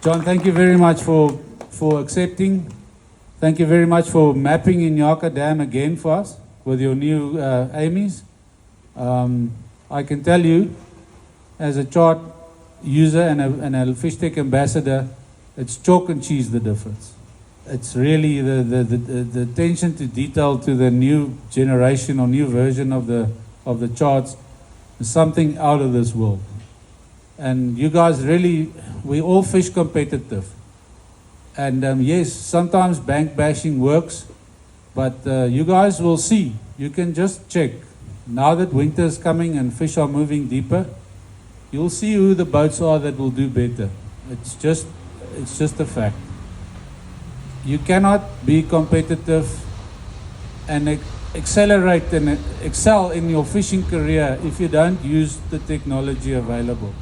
John, thank you very much for accepting. Thank you very much for mapping Inyaka Dam again for us with your new AMIs. I can tell you, as a chart user and a FishTec ambassador, it's chalk and cheese the difference. It's really the attention to detail to the new generation or new version of the charts is something out of this world. And you guys really, we all fish competitive. And yes, sometimes bank bashing works, but you guys will see. You can just check. Now that winter is coming and fish are moving deeper, you'll see who the boats are that will do better. It's just a fact. You cannot be competitive and accelerate and excel in your fishing career if you don't use the technology available.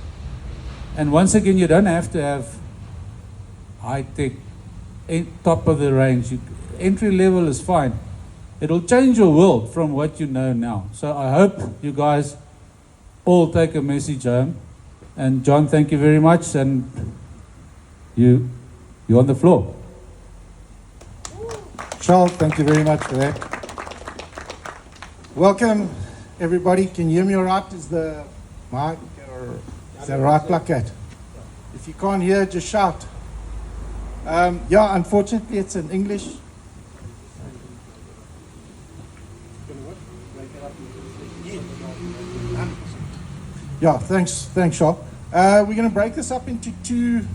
And once again, you don't have to have high-tech, top of the range. Entry level is fine. It'll change your world from what you know now. So I hope you guys all take a message home. And John, thank you very much. And you're on the floor. Charles, thank you very much for that. Welcome, everybody. Can you hear me all right? Is the mic or is that right like that? If you can't hear, just shout. Yeah, unfortunately, it's in English. Yeah, thanks, Charles. We're going to break this up into two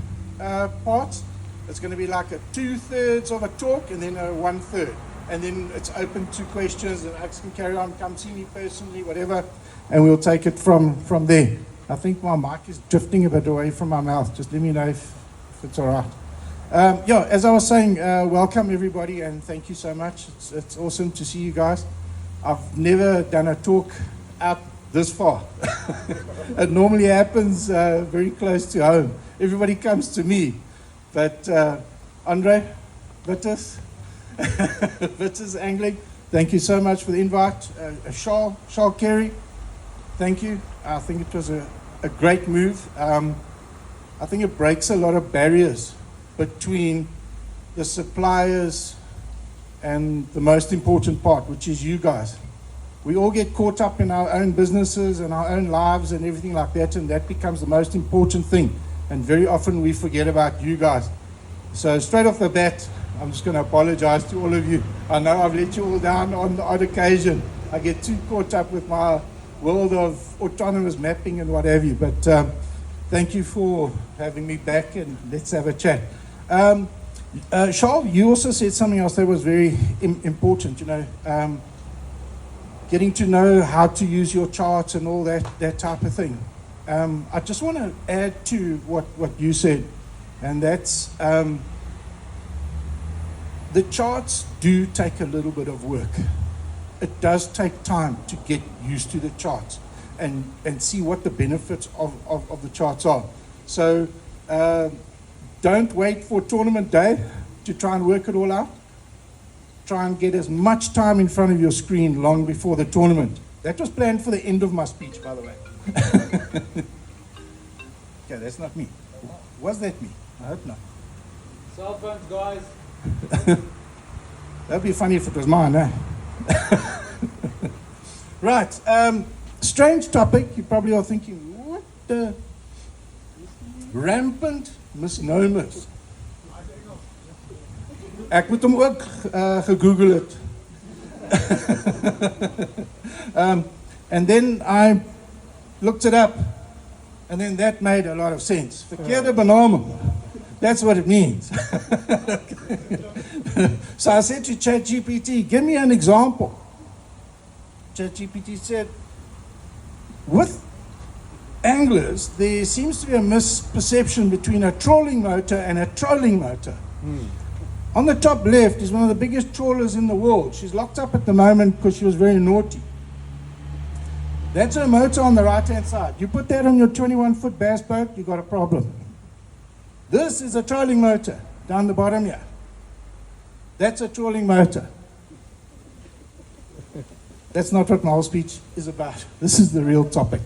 parts. It's going to be like a 2/3 of a talk and then a 1/3. And then it's open to questions and Alex can carry on, come see me personally, whatever, and we'll take it from there. I think my mic is drifting a bit away from my mouth. Just let me know if it's all right. Yeah, as I was saying, welcome everybody and thank you so much. It's awesome to see you guys. I've never done a talk out this far. It normally happens very close to home. Everybody comes to me. But Andre, Wittus, Wittus Angling, thank you so much for the invite. Charles Carey, thank you. I think it was a great move. I think it breaks a lot of barriers between the suppliers and the most important part, which is you guys. We all get caught up in our own businesses and our own lives and everything like that, and that becomes the most important thing. And very often we forget about you guys. So straight off the bat, I'm just going to apologize to all of you. I know I've let you all down on the odd occasion. I get too caught up with my world of autonomous mapping and what have you. But thank you for having me back and let's have a chat. Charles, you also said something else that was very important, you know, getting to know how to use your charts and all that type of thing. I just want to add to what you said, and that's the charts do take a little bit of work. It does take time to get used to the charts and see what the benefits of the charts are. So don't wait for tournament day to try and work it all out. Try and get as much time in front of your screen long before the tournament. That was planned for the end of my speech, by the way. Okay, that's not me. Was that me? I hope not. Cell phones, guys. That'd be funny if it was mine, eh? Right. Strange topic. You probably are thinking, what the rampant misnomers. Ek moet hom ook gegoogel het. And then I looked it up, and then that made a lot of sense. Verkeerde benaming. That's what it means. So I said to ChatGPT, give me an example. ChatGPT said, with anglers, there seems to be a misperception between a trawling motor and a trolling motor. On the top left is one of the biggest trawlers in the world. She's locked up at the moment because she was very naughty. That's her motor on the right-hand side. You put that on your 21-foot bass boat, you got a problem. This is a trolling motor down the bottom here. That's a trawling motor. That's not what my whole speech is about. This is the real topic.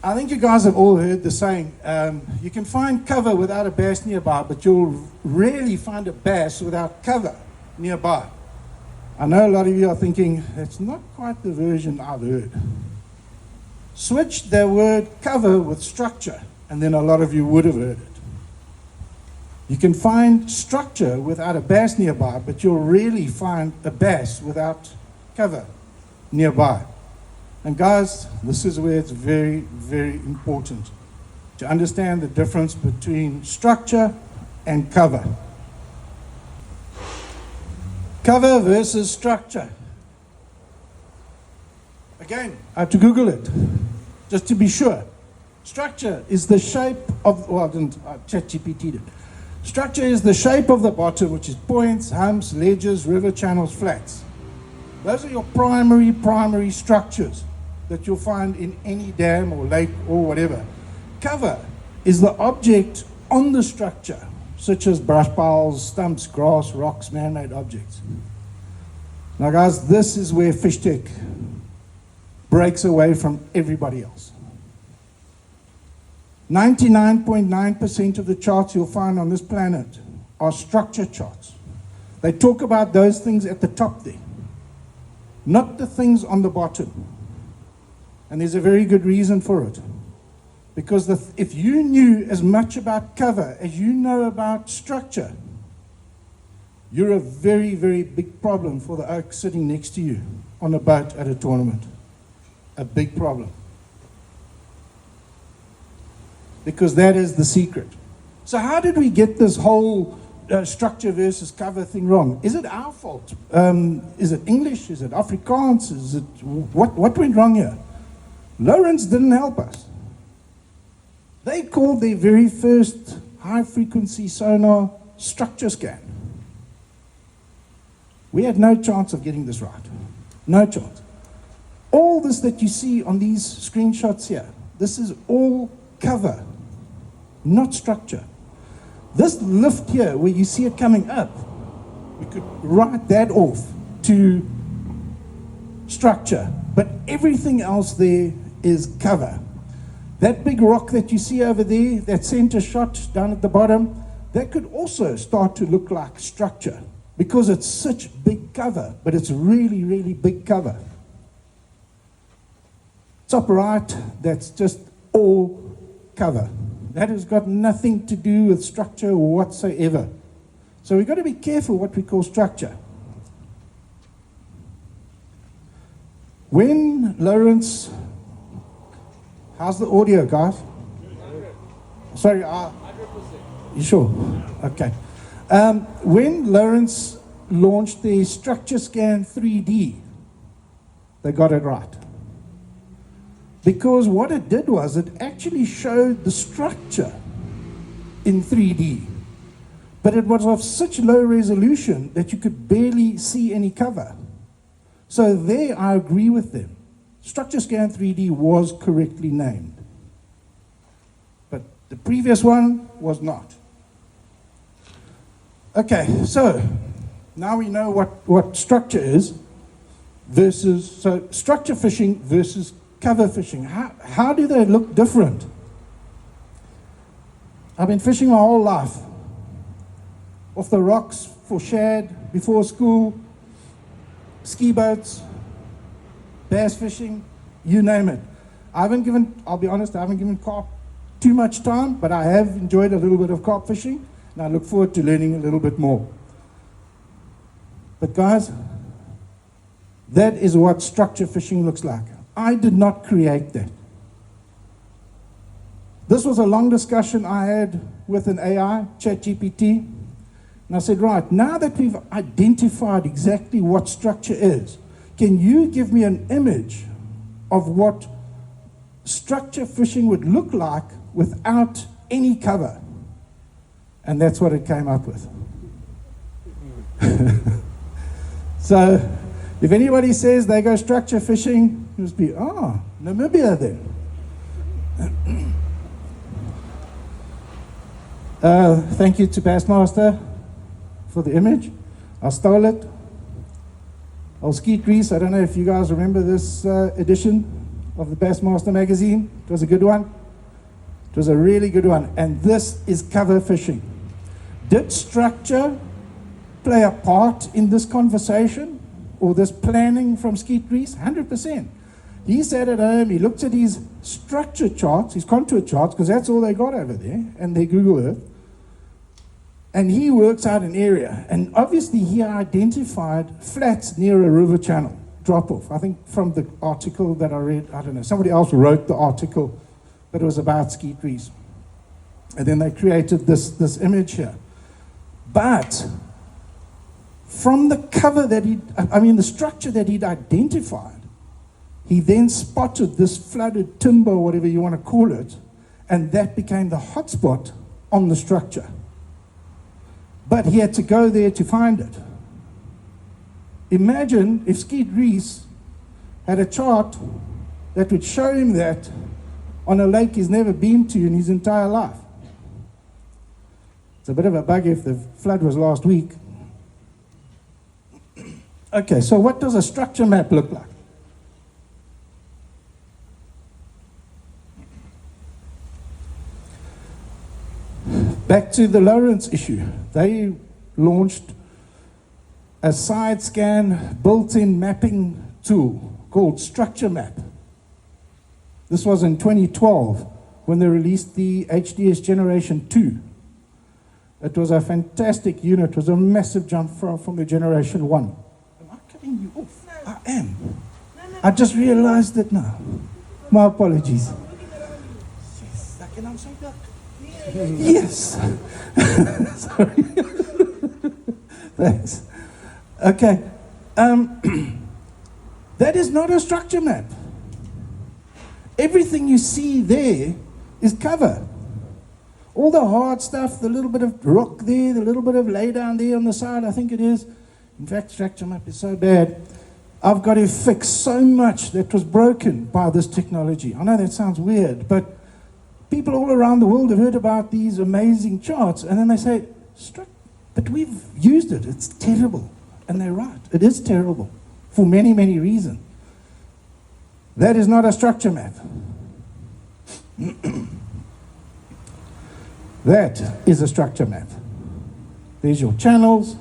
I think you guys have all heard the saying, you can find cover without a bass nearby, but you'll rarely find a bass without cover nearby. I know a lot of you are thinking, that's not quite the version I've heard. Switch the word cover with structure, and then a lot of you would have heard it. You can find structure without a bass nearby, but you'll rarely find a bass without cover nearby. And guys, this is where it's very, very important to understand the difference between structure and cover. Cover versus structure. Again, I had to Google it, just to be sure. Structure is the shape of, well, I didn't, ChatGPT did. Structure is the shape of the bottom, which is points, humps, ledges, river channels, flats. Those are your primary structures that you'll find in any dam or lake or whatever. Cover is the object on the structure, such as brush piles, stumps, grass, rocks, man-made objects. Now guys, this is where FishTec breaks away from everybody else. 99.9% of the charts you'll find on this planet are structure charts. They talk about those things at the top there, not the things on the bottom. And there's a very good reason for it. Because if you knew as much about cover as you know about structure, you're a very, very big problem for the oak sitting next to you on a boat at a tournament. A big problem. Because that is the secret. So how did we get this whole structure versus cover thing wrong? Is it our fault? Is it English? Is it Afrikaans? Is it what went wrong here? Lawrence didn't help us. They called their very first high-frequency sonar structure scan. We had no chance of getting this right. No chance. All this that you see on these screenshots here, this is all cover, not structure. This lift here, where you see it coming up, we could write that off to structure. But everything else there is cover. That big rock that you see over there, that center shot down at the bottom, that could also start to look like structure because it's such big cover, but it's really, really big cover. Top right, that's just all cover. That has got nothing to do with structure whatsoever. So we've got to be careful what we call structure. When Lawrence, how's the audio, guys? Sorry, 100%. You sure? Okay. When Lawrence launched the Structure Scan 3D, they got it right. Because what it did was it actually showed the structure in 3D. But it was of such low resolution that you could barely see any cover. So there I agree with them. Structure Scan 3D was correctly named. But the previous one was not. Okay, so now we know what structure is versus, so structure fishing versus cover fishing. How do they look different? I've been fishing my whole life. Off the rocks for shad, before school, ski boats, bass fishing, you name it. I'll be honest, I haven't given carp too much time, but I have enjoyed a little bit of carp fishing, and I look forward to learning a little bit more. But guys, that is what structure fishing looks like. I did not create that. This was a long discussion I had with an AI, ChatGPT, and I said, right, now that we've identified exactly what structure is, can you give me an image of what structure fishing would look like without any cover? And that's what it came up with. So, if anybody says they go structure fishing, just be, Namibia then. Thank you to Bassmaster for the image. I stole it. Old Skeet Reese, I don't know if you guys remember this edition. of the Bassmaster magazine. It was a good one. It was a really good one. And this is cover fishing. Did structure play a part in this conversation or this planning from Skeet Reese? 100%. He sat at home, he looked at his structure charts, his contour charts, because that's all they got over there, and their Google Earth. And he works out an area. And obviously he identified flats near a river channel, drop-off. I think from the article that I read, I don't know, somebody else wrote the article, but it was about Skeet Reese. And then they created this image here. But from the cover that the structure that he'd identified, he then spotted this flooded timber, whatever you want to call it, and that became the hotspot on the structure. But he had to go there to find it. Imagine if Skeet Reese had a chart that would show him that on a lake he's never been to in his entire life. It's a bit of a bugger if the flood was last week. Okay, so what does a structure map look like? Back to the Lawrence issue. They launched a Sidescan built-in mapping tool called Structure Map. This was in 2012 when they released the HDS Generation 2. It was a fantastic unit. It was a massive jump from the Generation 1. Am I cutting you off? No. I am. No. I just realized it now. My apologies. Yes, I can answer that. Yes. Sorry. Thanks. Okay. That is not a structure map. Everything you see there is cover. All the hard stuff, the little bit of rock there, the little bit of lay down there on the side, I think it is. In fact, structure map is so bad. I've got to fix so much that was broken by this technology. I know that sounds weird, but people all around the world have heard about these amazing charts, and then they say, but we've used it, it's terrible. And they're right, it is terrible, for many, many reasons. That is not a structure map. That is a structure map. There's your channels,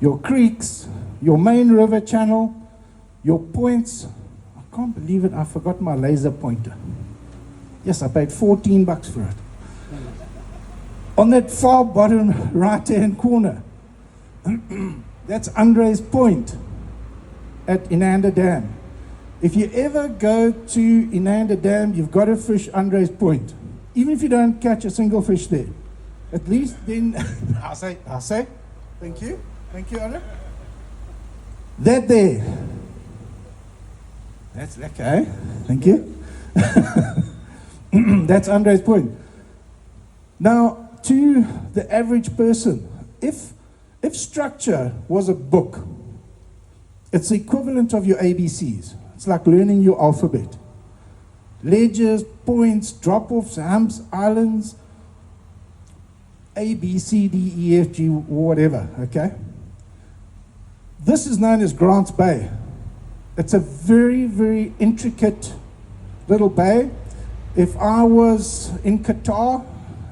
your creeks, your main river channel, your points. I can't believe it, I forgot my laser pointer. Yes, I paid $14 for it. On that far bottom right-hand corner, that's Andre's Point at Inanda Dam. If you ever go to Inanda Dam, you've got to fish Andre's Point. Even if you don't catch a single fish there. At least then, I'll say, thank you, Andre. That there, that's okay, thank you. That's Andre's Point. Now, to the average person, if structure was a book, it's the equivalent of your ABCs. It's like learning your alphabet. Ledges, points, drop-offs, humps, islands, A, B, C, D, E, F, G, whatever, okay? This is known as Grants Bay. It's a very, very intricate little bay. If I was in Qatar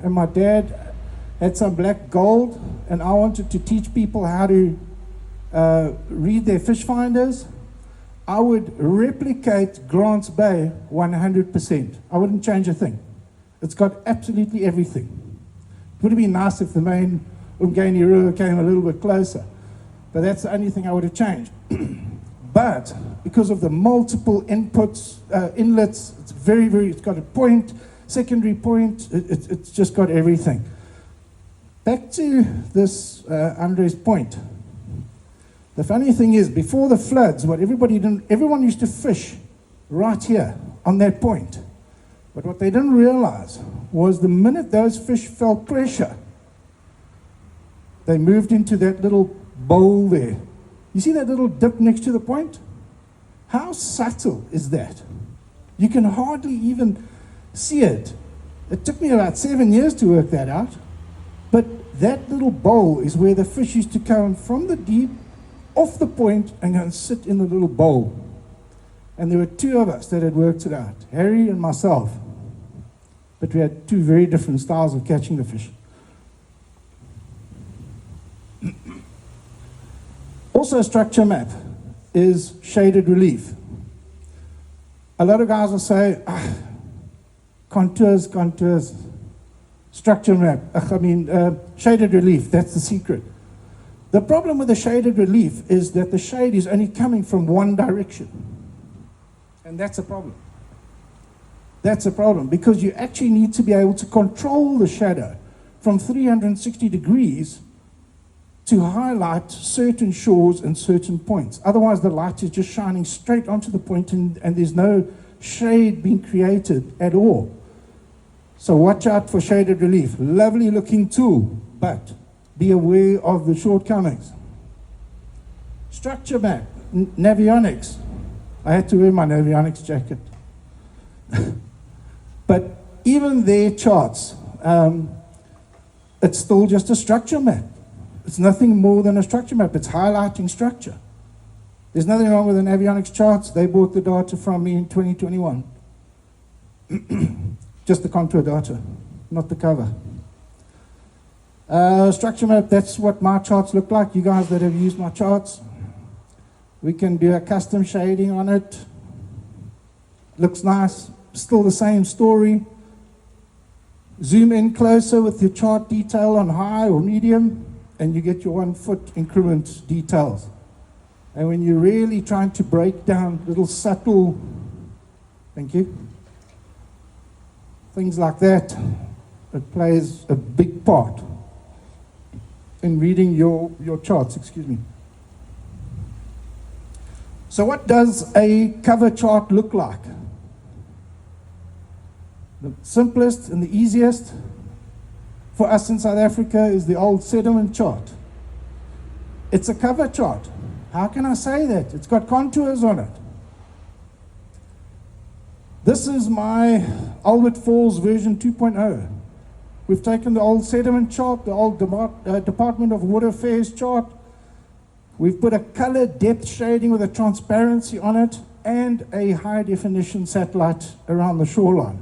and my dad had some black gold and I wanted to teach people how to read their fish finders, I would replicate Grants Bay 100%. I wouldn't change a thing. It's got absolutely everything. It would have been nice if the main Umgeni River came a little bit closer, but that's the only thing I would have changed. But because of the multiple inputs, inlets, it's it's got a point, secondary point, it's just got everything. Back to this Andre's Point. The funny thing is, before the floods, everyone used to fish right here on that point. But what they didn't realize was the minute those fish felt pressure, they moved into that little bowl there. You see that little dip next to the point? How subtle is that? You can hardly even see it. It took me about 7 years to work that out. But that little bowl is where the fish used to come from the deep, off the point, and go and sit in the little bowl. And there were two of us that had worked it out, Harry and myself. But we had two very different styles of catching the fish. Also, a structure map is shaded relief. A lot of guys will say, contours, structure map. Shaded relief, that's the secret. The problem with the shaded relief is that the shade is only coming from one direction. And that's a problem. That's a problem because you actually need to be able to control the shadow from 360 degrees to highlight certain shores and certain points. Otherwise, the light is just shining straight onto the point and there's no shade being created at all. So watch out for shaded relief. Lovely looking tool, but be aware of the shortcomings. Structure map, navionics. I had to wear my navionics jacket. But even their charts, it's still just a structure map. It's nothing more than a structure map. It's highlighting structure. There's nothing wrong with the navionics charts. They bought the data from me in 2021. Just the contour data, not the cover. Structure map, that's what my charts look like. You guys that have used my charts, we can do a custom shading on it. Looks nice, still the same story. Zoom in closer with your chart detail on high or medium, and you get your 1 foot increment details. And when you're really trying to break down little subtle, thank you, things like that, it plays a big part in reading your charts, excuse me. So what does a cover chart look like? The simplest and the easiest for us in South Africa is the old sediment chart. It's a cover chart. How can I say that? It's got contours on it. This is my Albert Falls version 2.0. We've taken the old sediment chart, the old Department of Water Affairs chart. We've put a color depth shading with a transparency on it and a high definition satellite around the shoreline,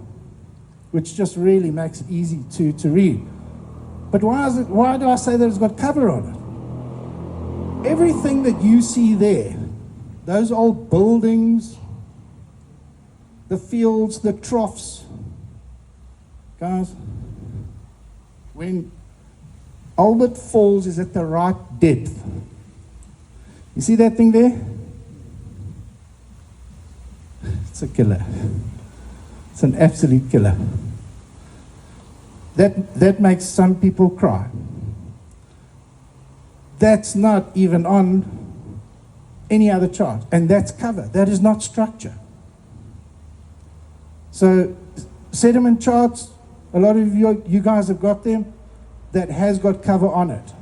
which just really makes it easy to read. But why do I say that it's got cover on it? Everything that you see there, those old buildings, the fields, the troughs, guys, when Albert Falls is at the right depth, you see that thing there? It's a killer. It's an absolute killer. That makes some people cry. That's not even on any other chart, and that's cover. That is not structure. So sediment charts, a lot of you guys have got them, that has got cover on it.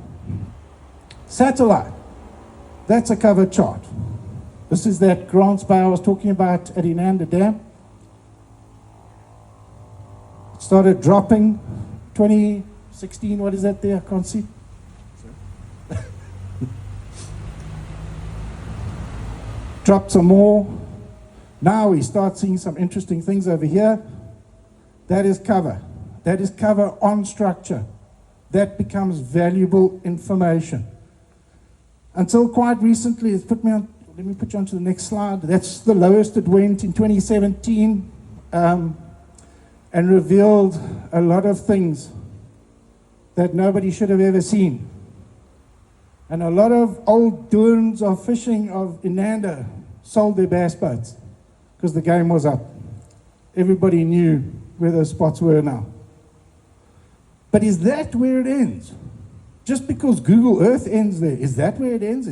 Satellite, that's a cover chart. This is that Grants Bay I was talking about at Inanda Dam. It started dropping 2016, what is that there? I can't see. Dropped some more. Now we start seeing some interesting things over here. That is cover. That is cover on structure. That becomes valuable information. Until quite recently, let me put you on to the next slide. That's the lowest it went in 2017 and revealed a lot of things that nobody should have ever seen. And a lot of old doons of fishing of Inanda sold their bass boats because the game was up. Everybody knew where those spots were now. But is that where it ends? Just because Google Earth ends there, is that where it ends?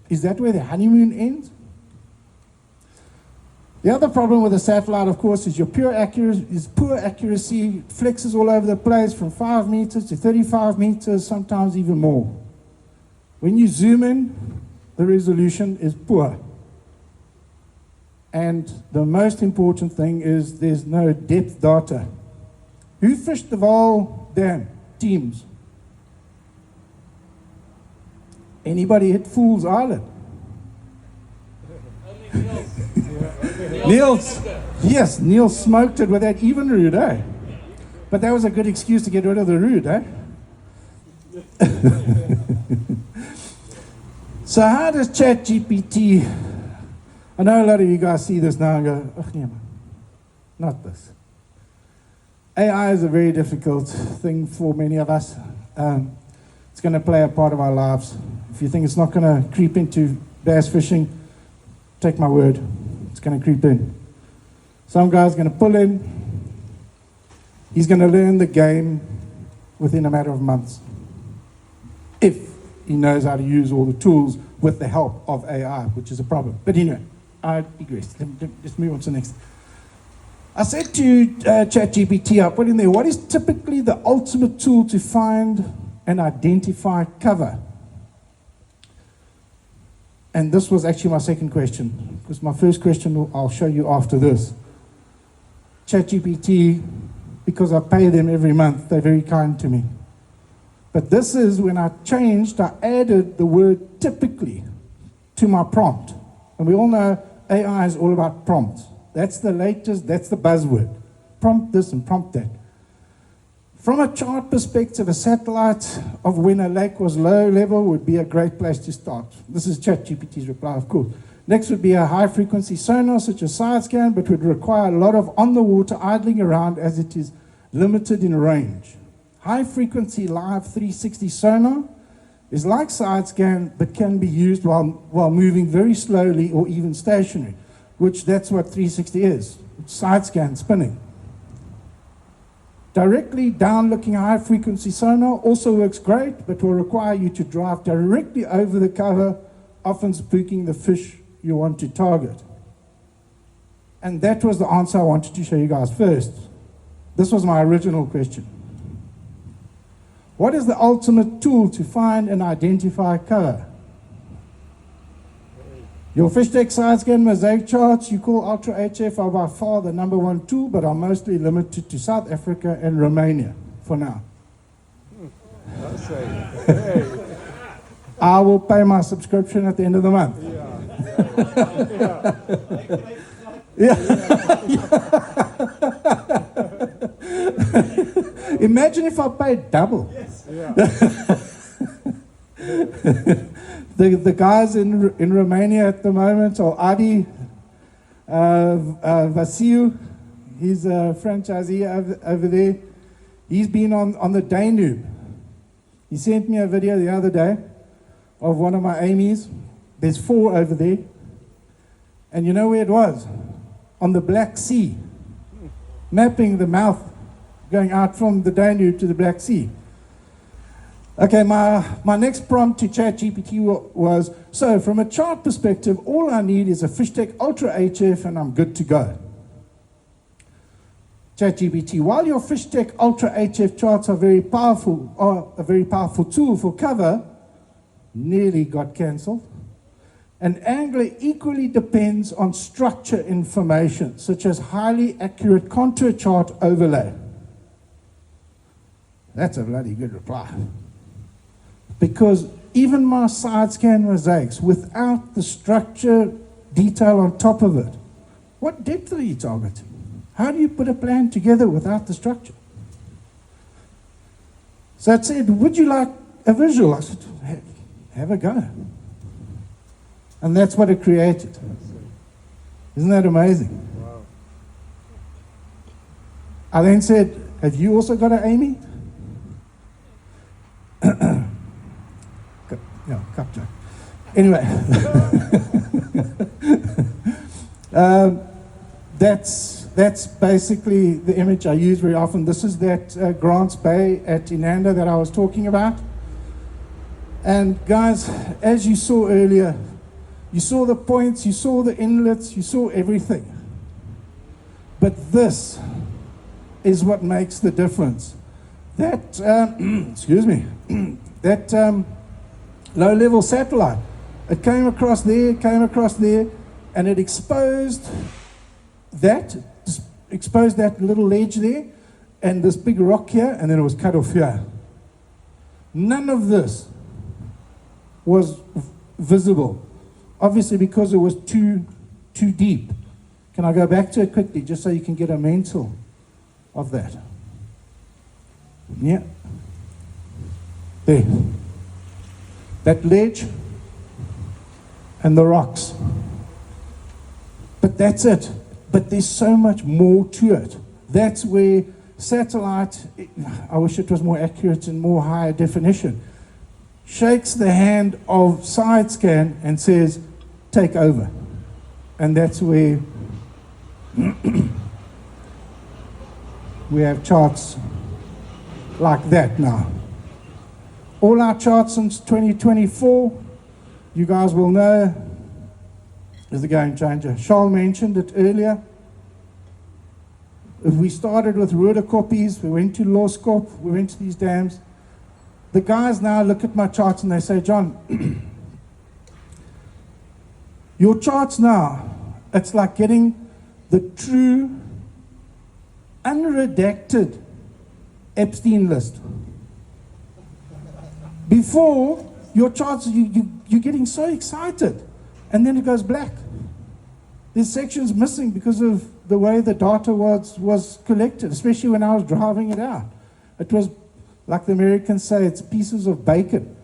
Is that where the honeymoon ends? The other problem with a satellite, of course, is poor accuracy. It flexes all over the place from 5 meters to 35 meters, sometimes even more. When you zoom in, the resolution is poor. And the most important thing is there's no depth data. Who fished the Vaal Dam? Teams. Anybody hit Fool's Island? Neil smoked it with that even root, eh? But that was a good excuse to get rid of the root, eh? So how does ChatGPT, I know a lot of you guys see this now and go, oh, yeah, not this. AI is a very difficult thing for many of us. It's going to play a part of our lives. If you think it's not going to creep into bass fishing, take my word, it's going to creep in. Some guy's going to pull in, he's going to learn the game within a matter of months, if he knows how to use all the tools with the help of AI, which is a problem. But anyway, I digress. Let's move on to the next. I said to ChatGPT, I put in there, what is typically the ultimate tool to find and identify cover? And this was actually my second question, because my first question I'll show you after this. ChatGPT, because I pay them every month, they're very kind to me. But this is when I changed, I added the word typically to my prompt. And we all know AI is all about prompts. That's the latest, that's the buzzword. Prompt this and prompt that. From a chart perspective, a satellite of when a lake was low level would be a great place to start. This is ChatGPT's reply, of course. Next would be a high-frequency sonar, such as Sidescan, but would require a lot of on-the-water idling around as it is limited in range. High-frequency live 360 sonar is like Sidescan, but can be used while moving very slowly or even stationary, which that's what 360 is. It's Sidescan spinning. Directly down-looking high-frequency sonar also works great, but will require you to drive directly over the cover, often spooking the fish you want to target. And that was the answer I wanted to show you guys first. This was my original question. What is the ultimate tool to find and identify cover? Your FishTec Sidescan mosaic charts you call Ultra HF are by far the #1 tool, but are mostly limited to South Africa and Romania for now. I will pay my subscription at the end of the month. Imagine if I paid double. The guys in Romania at the moment are Adi Vasiu. He's a franchisee over there. He's been on the Danube. He sent me a video the other day of one of my Amy's. There's 4 over there. And you know where it was? On the Black Sea. Mapping the mouth going out from the Danube to the Black Sea. Okay, my next prompt to ChatGPT was, so from a chart perspective, all I need is a FishTec Ultra HF and I'm good to go. ChatGPT, while your FishTec Ultra HF charts are a very powerful tool for cover, nearly got cancelled. An angler equally depends on structure information, such as highly accurate contour chart overlay. That's a bloody good reply. Because even my Sidescan mosaics, without the structure detail on top of it, what depth are you targeting? How do you put a plan together without the structure? So it said, would you like a visual? I said, have a go. And that's what it created. Isn't that amazing? Wow. I then said, have you also got an Amy? No, cup joke. Anyway, that's basically the image I use very often. This is that Grants Bay at Inanda that I was talking about. And guys, as you saw earlier, you saw the points, you saw the inlets, you saw everything. But this is what makes the difference. That, excuse me, that low-level satellite, it came across there, and it exposed that little ledge there, and this big rock here, and then it was cut off here. None of this was visible. Obviously, because it was too deep. Can I go back to it quickly, just so you can get a mental of that? Yeah. There. That ledge and the rocks. But that's it. But there's so much more to it. That's where satellite, I wish it was more accurate and more higher definition, shakes the hand of Sidescan and says, take over. And that's where we have charts like that now. All our charts since 2024, you guys will know, is the game changer. Charles mentioned it earlier. If we started with rhodocopies, we went to Loskop, we went to these dams. The guys now look at my charts and they say, John, your charts now, it's like getting the true, unredacted Epstein list. Before, your charts, you're getting so excited, and then it goes black. There's sections missing because of the way the data was collected, especially when I was driving it out. It was, like the Americans say, it's pieces of bacon.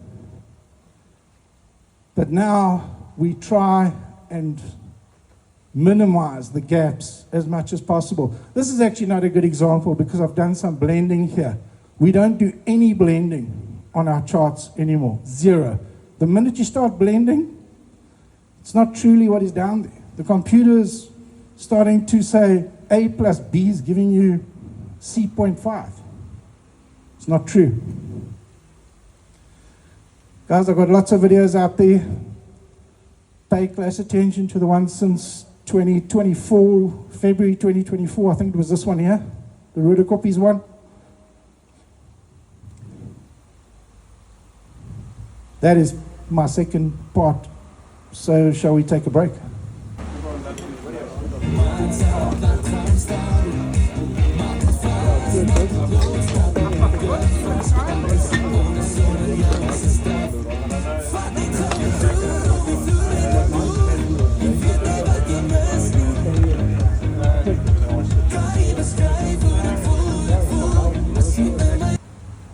But now we try and minimize the gaps as much as possible. This is actually not a good example because I've done some blending here. We don't do any blending on our charts anymore, zero. The minute you start blending, it's not truly what is down there. The computer's starting to say A plus B is giving you C.5. It's not true. Guys, I've got lots of videos out there. Pay close attention to the ones since 2024, February 2024. I think it was this one here, the rhodocopies one. That is my second part. So shall we take a break?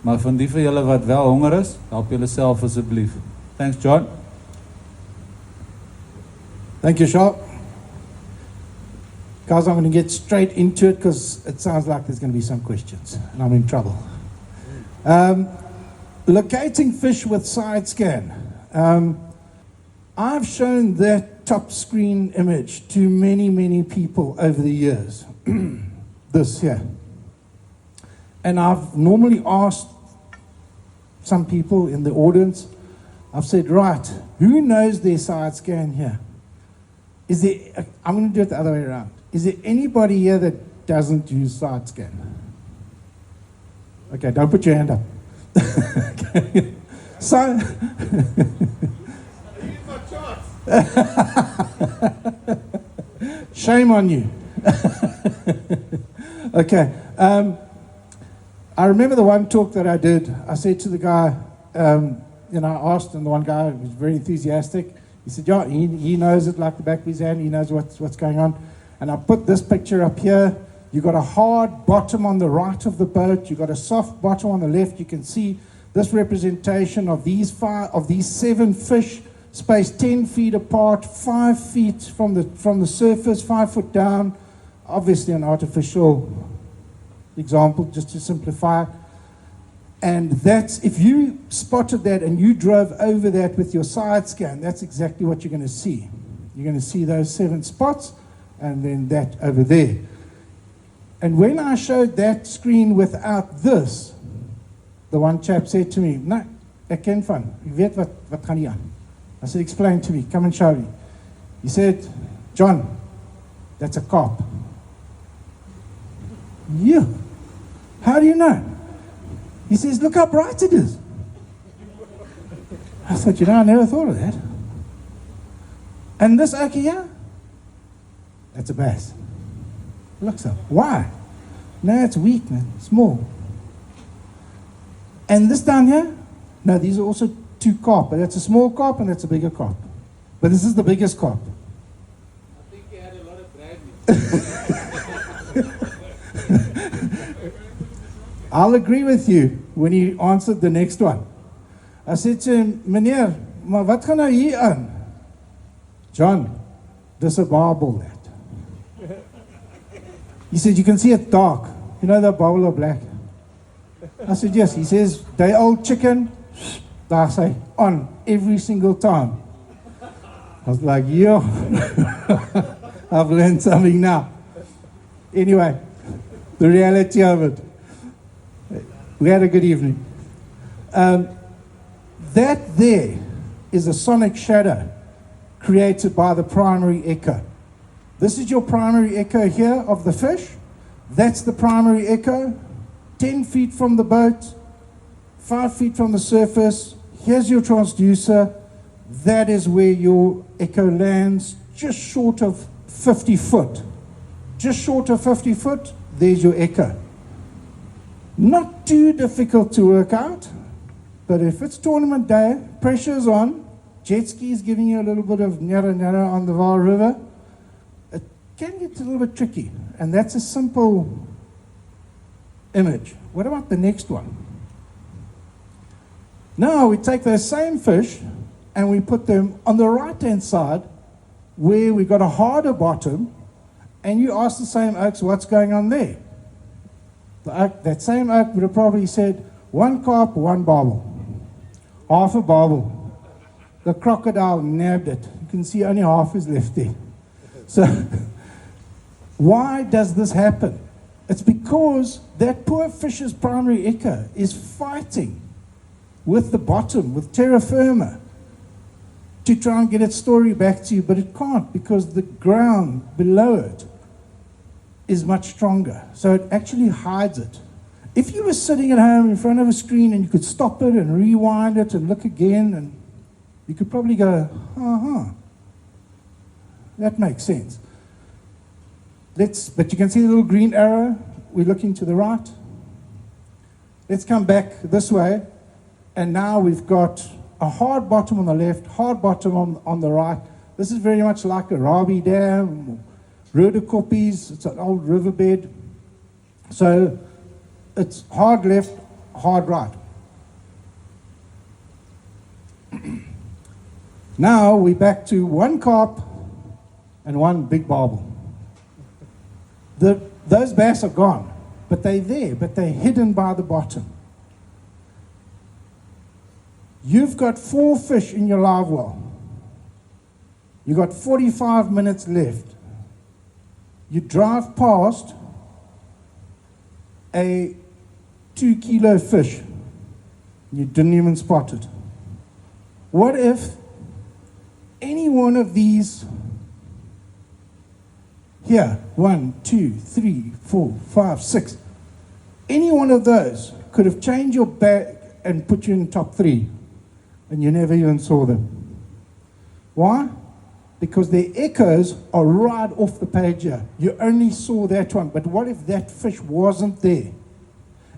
Maar van die van julle wat wel honger is, help julle self asseblief. Thanks, John. Thank you, Sharp. Guys, I'm going to get straight into it because it sounds like there's going to be some questions and I'm in trouble. Locating fish with Sidescan. I've shown that top screen image to many people over the years. This here. And I've normally asked some people in the audience, I've said, right, who knows their Sidescan here? Is there, I'm going to do it the other way around. Is there anybody here that doesn't use Sidescan? Okay, don't put your hand up. Okay. So, I use my charts. Shame on you. Okay. I remember the one talk that I did. I said to the guy, I asked, and the one guy was very enthusiastic. He said, yeah, he knows it like the back of his hand. He knows what's going on. And I put this picture up here. You've got a hard bottom on the right of the boat. You've got a soft bottom on the left. You can see this representation of these 7 fish, spaced 10 feet apart, 5 feet from the surface, 5 foot down. Obviously an artificial example, just to simplify. And that's, if you spotted that and you drove over that with your Sidescan, that's exactly what you're going to see. You're going to see those 7 spots and then that over there. And when I showed that screen without this, the one chap said to me, "No, ek ken van. Ek weet wat gaan hier aan." I said, "Explain to me. Come and show me." He said, "John, that's a carp." Yeah. How do you know? He says, "Look how bright it is." I thought, I never thought of that. And this oak here, that's a bass. Looks up. Why? No, it's weak, man. Small. And this down here, no, these are also 2 carp. But that's a small carp and that's a bigger carp. But this is the biggest carp. I think he had a lot of brand I'll agree with you when he answered the next one. I said to him, meneer, maar wat gaan nou hier aan? John, dis 'n barbel that. He said, you can see it dark. You know the barbel are black. I said, yes. He says, they old chicken, I say, on every single time. I was like, yeah, I've learned something now. Anyway, the reality of it. We had a good evening. That there is a sonic shadow created by the primary echo. This is your primary echo here of the fish. That's the primary echo. 10 feet from the boat, 5 feet from the surface. Here's your transducer. That is where your echo lands, just short of 50 foot. Just short of 50 foot, there's your echo. Not too difficult to work out, but if it's tournament day, pressure's on, jet ski is giving you a little bit of nara on the Vaal River, it can get a little bit tricky, and that's a simple image. What about the next one? Now we take those same fish and we put them on the right-hand side where we got a harder bottom, and you ask the same oaks what's going on there. The oak, that same oak would have probably said, 1 carp, 1 barbel. Half a barbel. The crocodile nabbed it. You can see only half is left there. So, why does this happen? It's because that poor fish's primary echo is fighting with the bottom, with terra firma, to try and get its story back to you, but it can't because the ground below it is much stronger. So it actually hides it. If you were sitting at home in front of a screen and you could stop it and rewind it and look again, and you could probably go, that makes sense. But you can see the little green arrow. We're looking to the right. Let's come back this way. And now we've got a hard bottom on the left, hard bottom on the right. This is very much like a Rabi Dam, Rhodocoppies. It's an old riverbed. So it's hard left, hard right. Now we're back to 1 carp and 1 big barbel. Those bass are gone, but they're there, but they're hidden by the bottom. You've got 4 fish in your live well. You've got 45 minutes left. You drive past a 2-kilo fish. You didn't even spot it. What if any one of these here, 1, 2, 3, 4, 5, 6, any one of those could have changed your bag and put you in top 3, and you never even saw them. Why? Because their echoes are right off the page here. You only saw that one, but what if that fish wasn't there?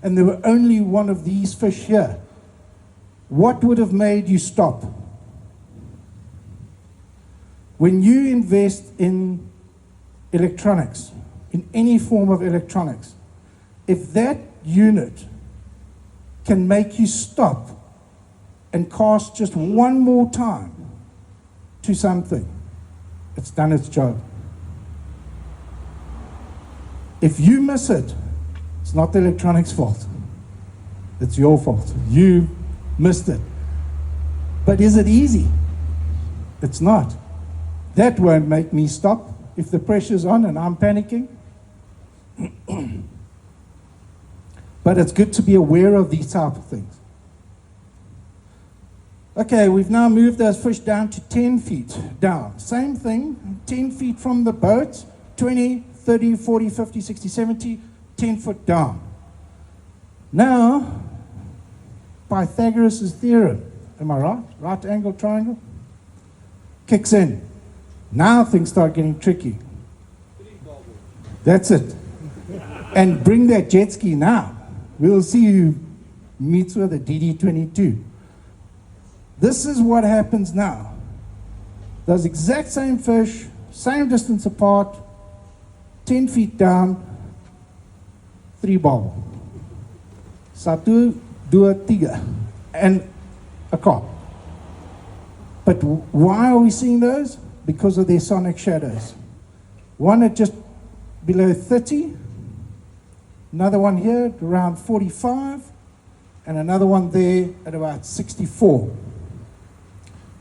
And there were only one of these fish here. What would have made you stop? When you invest in electronics, in any form of electronics, if that unit can make you stop and cast just one more time to something, it's done its job. If you miss it, it's not the electronics' fault. It's your fault. You missed it. But is it easy? It's not. That won't make me stop if the pressure's on and I'm panicking. But it's good to be aware of these type of things. Okay, we've now moved those fish down to 10 feet down. Same thing, 10 feet from the boat, 20, 30, 40, 50, 60, 70, 10 foot down. Now, Pythagoras' theorem, am I right? Right angle triangle? Kicks in. Now things start getting tricky. That's it. And bring that jet ski now. We'll see who meets with a DD22. This is what happens now. Those exact same fish, same distance apart, 10 feet down, 3 bob. Satu, dua, tiga, and a carp. But why are we seeing those? Because of their sonic shadows. One at just below 30, another one here at around 45, and another one there at about 64.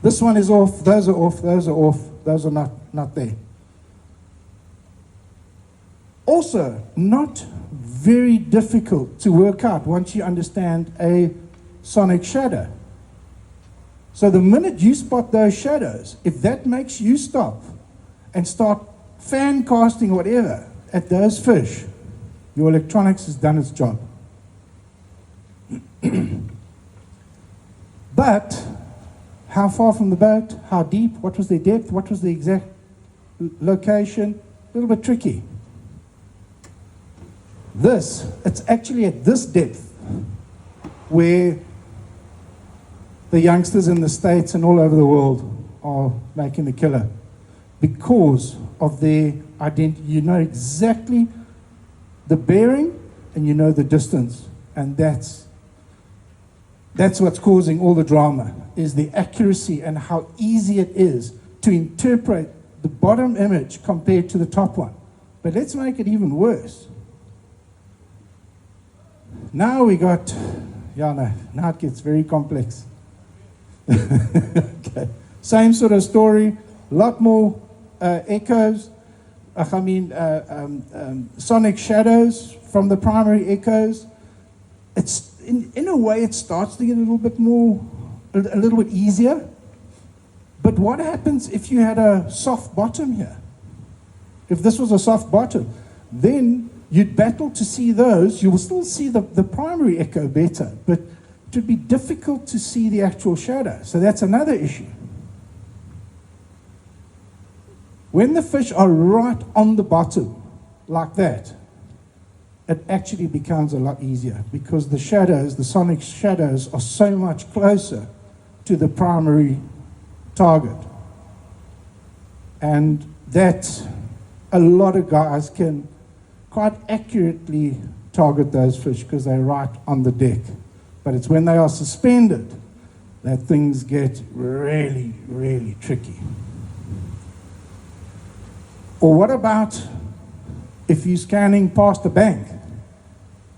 This one is off, those are off, those are off, those are not there. Also, not very difficult to work out once you understand a sonic shadow. So the minute you spot those shadows, if that makes you stop and start fan casting or whatever at those fish, your electronics has done its job. But how far from the boat, how deep, what was their depth, what was the exact location, a little bit tricky. It's actually at this depth where the youngsters in the States and all over the world are making the killer because of their identity. You know exactly the bearing and you know the distance, and that's what's causing all the drama, is the accuracy and how easy it is to interpret the bottom image compared to the top one. But let's make it even worse. Now now it gets very complex. Okay. Same sort of story, a lot more echoes, sonic shadows from the primary echoes. It's in a way it starts to get a little bit easier. But what happens if you had a soft bottom here? If this was a soft bottom, then you'd battle to see those. You will still see the primary echo better, but it would be difficult to see the actual shadow. So that's another issue. When the fish are right on the bottom, like that, it actually becomes a lot easier because the shadows, the sonic shadows, are so much closer to the primary target. And that a lot of guys can quite accurately target those fish because they're right on the deck. But it's when they are suspended that things get really, really tricky. Or what about if you're scanning past a bank?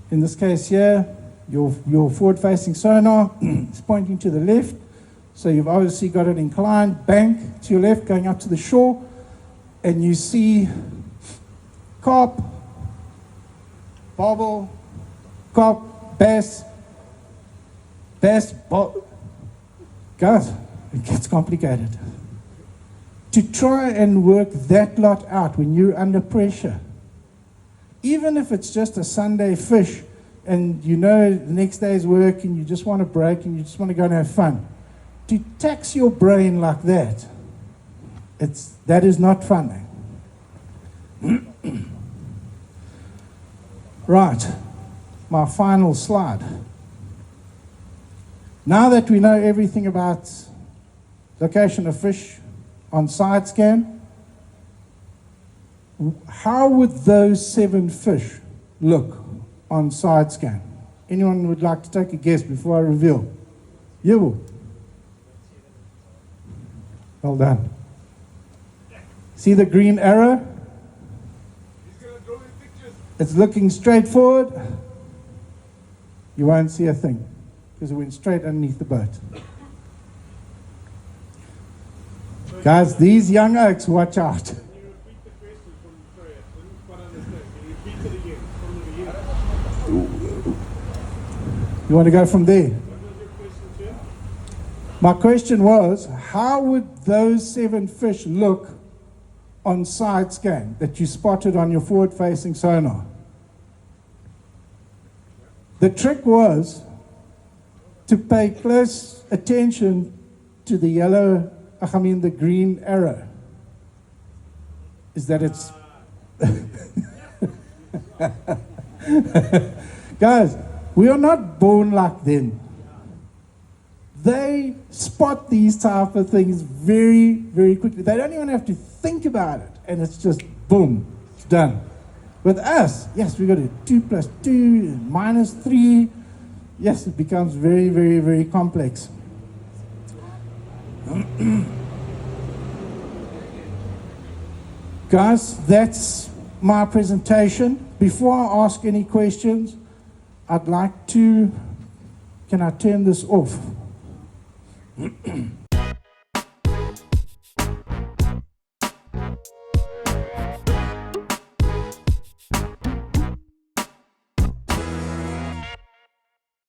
In this case here, your forward-facing sonar is pointing to the left, so you've obviously got an inclined bank to your left going up to the shore, and you see carp, bobble, carp, bass, guys, it gets complicated. To try and work that lot out when you're under pressure, even if it's just a Sunday fish and you know the next day's work and you just want to break and you just want to go and have fun, to tax your brain like that, that is not fun. Right, my final slide. Now that we know everything about location of fish on Sidescan, how would those 7 fish look on Sidescan? Anyone would like to take a guess before I reveal? You. Well done. See the green arrow? It's looking straight forward. You won't see a thing because it went straight underneath the boat. Guys, these young oaks, watch out. Can you repeat the question from, sorry, I didn't quite understand. Can you repeat it again from the beginning? You want to go from there? What was your question, Chair? My question was, how would those 7 fish look on Sidescan that you spotted on your forward-facing sonar? The trick was to pay close attention to the the green arrow. Is that it's... Guys, we are not born like them. They spot these type of things very, very quickly. They don't even have to think about it, and it's just boom, it's done. With us, yes, we got a 2 plus 2, minus 3. Yes, it becomes very, very, very complex. Guys, that's my presentation. Before I ask any questions, I'd like to, can I turn this off?